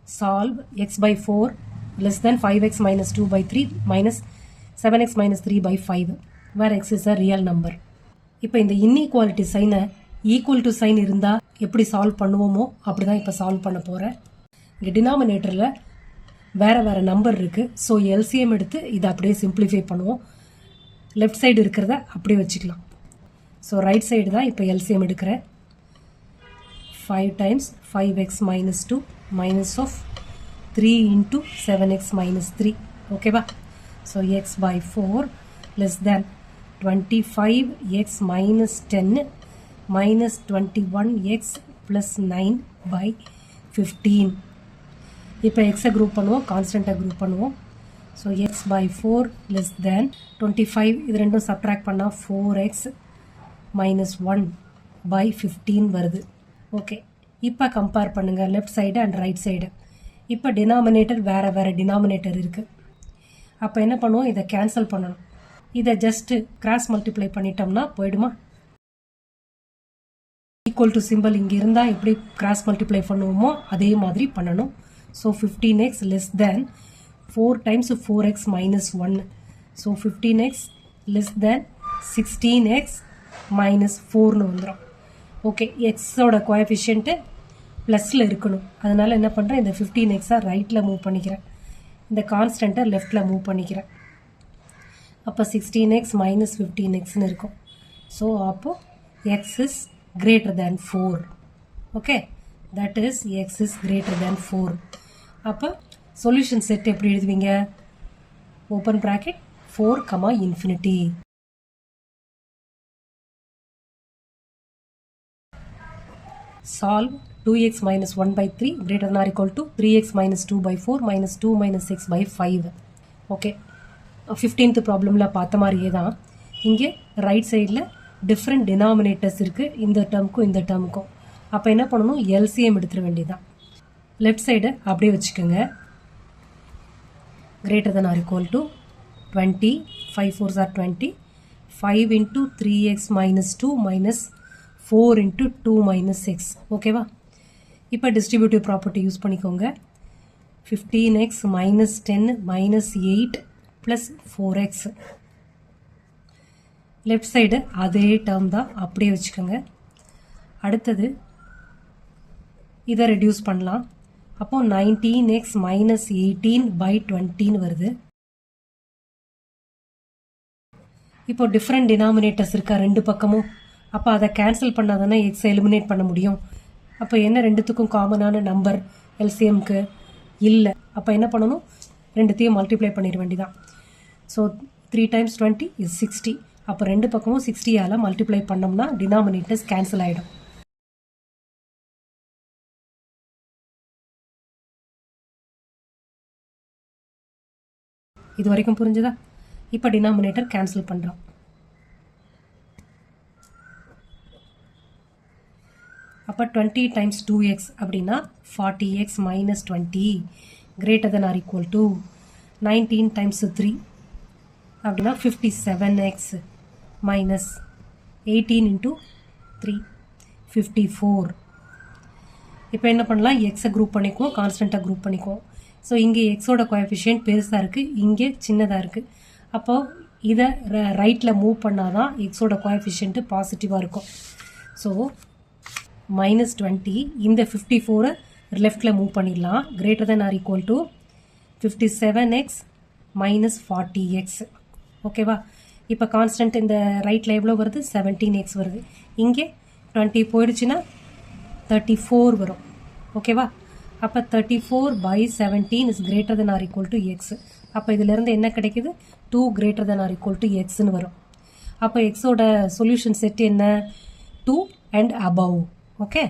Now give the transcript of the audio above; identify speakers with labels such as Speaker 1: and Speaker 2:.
Speaker 1: solve x by 4 less than 5x minus 2 by 3 minus 7x minus 3 by 5 where x is a real number. இப்போ இந்த inequality சைனை equal to sign இருந்தால் எப்படி solve பண்ணுவோமோ அப்படி தான் இப்போ சால்வ் பண்ண போகிறேன். இங்கே டினாமினேட்டரில் வேறு நம்பர் இருக்குது. ஸோ எல்சிஎம் எடுத்து இதை அப்படியே சிம்பிளிஃபை பண்ணுவோம். லெஃப்ட் சைடு இருக்கிறத அப்படியே வச்சுக்கலாம். ஸோ ரைட் சைடு தான் இப்போ எல்சிஎம் எடுக்கிறேன். 5 times 5x minus 2 minus of 3 into 7x minus 3. ஓகேவா? So x by 4 less than 25x minus 10 minus 21x plus 9 by 15. இப்போ எக்ஸை குரூப் பண்ணுவோம், கான்ஸ்டண்ட்டாக குரூப் பண்ணுவோம். So x by 4 less than 25, இது ரெண்டும் சப்ட்ராக்ட் பண்ணால் 4x minus 1 by 15 வருது. ஓகே, இப்போ கம்பேர் பண்ணுங்கள் left side and right side. இப்போ டினாமினேட்டர் வேறு டினாமினேட்டர் இருக்குது. அப்போ என்ன பண்ணுவோம், இதை கேன்சல் பண்ணணும். இதை ஜஸ்ட்டு கிராஸ் மல்டிப்ளை பண்ணிட்டோம்னா போயிடுமா? ஈக்குவல் டு சிம்பிள் இங்கே இருந்தால் எப்படி கிராஸ் மல்டிப்ளை பண்ணுவோமோ அதே மாதிரி பண்ணணும். So 15x less than 4 times 4x minus 1. So 15x less than 16x minus 4னு வந்துடும். ஓகே, எக்ஸோட கோஎஃபிஷியன்ட்டு ப்ளஸில் இருக்கணும். அதனால் என்ன பண்ணுறேன், இந்த 15xஐ ரைட்டில் மூவ் பண்ணிக்கிறேன், இந்த கான்ஸ்டண்ட்டை லெஃப்டில் மூவ் பண்ணிக்கிறேன். அப்போ 16x மைனஸ் 15xன்னு இருக்கும். ஸோ அப்போது x is greater than 4. Okay, that is x is greater than 4. அப்போ சொல்யூஷன் செட் எப்படி எழுதுவீங்க? Open bracket 4, infinity. Solve 2x minus 1 by 3 greater than or equal to 3x minus 2 by 4 minus 2 minus 6 by 5. Okay, 15th ப்ராப்ளமில் பார்த்த மாதிரியே தான் இங்கே right சைடில் different denominators இருக்குது, இந்த டேர்முக்கும் இந்த டேர்முக்கும். அப்போ என்ன பண்ணணும், எல்சிஎம் எடுத்துட வேண்டியதான். லெஃப்ட் சைடு அப்படியே வச்சுக்கோங்க. Greater than or equal to 20, 5 4s are 20, 5 into 3x minus 2 minus 4 into 2 minus 6. ஓகேவா? இப்போ டிஸ்ட்ரிபியூட்டிவ் ப்ராப்பர்ட்டி யூஸ் பண்ணிக்கோங்க. 15x minus 10 minus 8 plus 4x. Left side அதே டேர்ம் தான், அப்படியே வச்சுக்கோங்க. அடுத்தது இதை ரெடியூஸ் பண்ணலாம். அப்போது 19x minus 18 by 20ன்னு வருது. இப்போ டிஃப்ரெண்ட் டினாமினேட்டர்ஸ் இருக்கா ரெண்டு பக்கமும். அப்போ அதை கேன்சல் பண்ணால் தானே எக்ஸை எலிமினேட் பண்ண முடியும். அப்போ என்ன ரெண்டுத்துக்கும் காமனான நம்பர் எல்சிஎம்க்கு இல்லை. அப்போ என்ன பண்ணணும், ரெண்டுத்தையும் மல்டிப்ளை பண்ணிட வேண்டிதான். So 3 times 20 is 60. அப்போ ரெண்டு பக்கமும் 60ஆல் மல்டிப்ளை பண்ணோம்னா டினாமினேட்டர்ஸ் கேன்சல் ஆகிடும். இது வரைக்கும் புரிஞ்சுதா? இப்போ டினாமினேட்டர் கேன்சல் பண்ணுறோம். அப்போ 20 times 2x அப்படின்னா 40x minus 20 greater than or equal to 19 times 3 அப்படின்னா 57x minus 18 into 3 54. இப்போ என்ன பண்ணலாம், எக்ஸை குரூப் பண்ணிக்குவோம், கான்ஸ்டண்ட்டாக குரூப் பண்ணிக்குவோம். ஸோ இங்கே எக்ஸோட கோஎஃபிஷியன்ட் பெருசாக இருக்குது, இங்கே சின்னதாக இருக்குது. அப்போது இதை ரைட்டில் மூவ் பண்ணால் தான் எக்ஸோட கோஎஃபிஷியன்ட்டு பாசிட்டிவாக இருக்கும். ஸோ -20 இந்த 54 லெஃப்டில் மூவ் பண்ணிடலாம். Greater than or equal to 57x minus 40x. ஓகேவா? இப்போ கான்ஸ்டன்ட் இந்த ரைட்டில் எவ்வளோ வருது, 17x வருது. இங்கே 20 போயிடுச்சுன்னா 34 வரும். ஓகேவா? அப்போ 34 by 17 is greater than or equal to x. அப்போ இதிலேருந்து என்ன கிடைக்குது, 2 greater than or equal to xன்னு வரும். அப்போ எக்ஸோட சொல்யூஷன் செட் என்ன, 2 and above. Okay.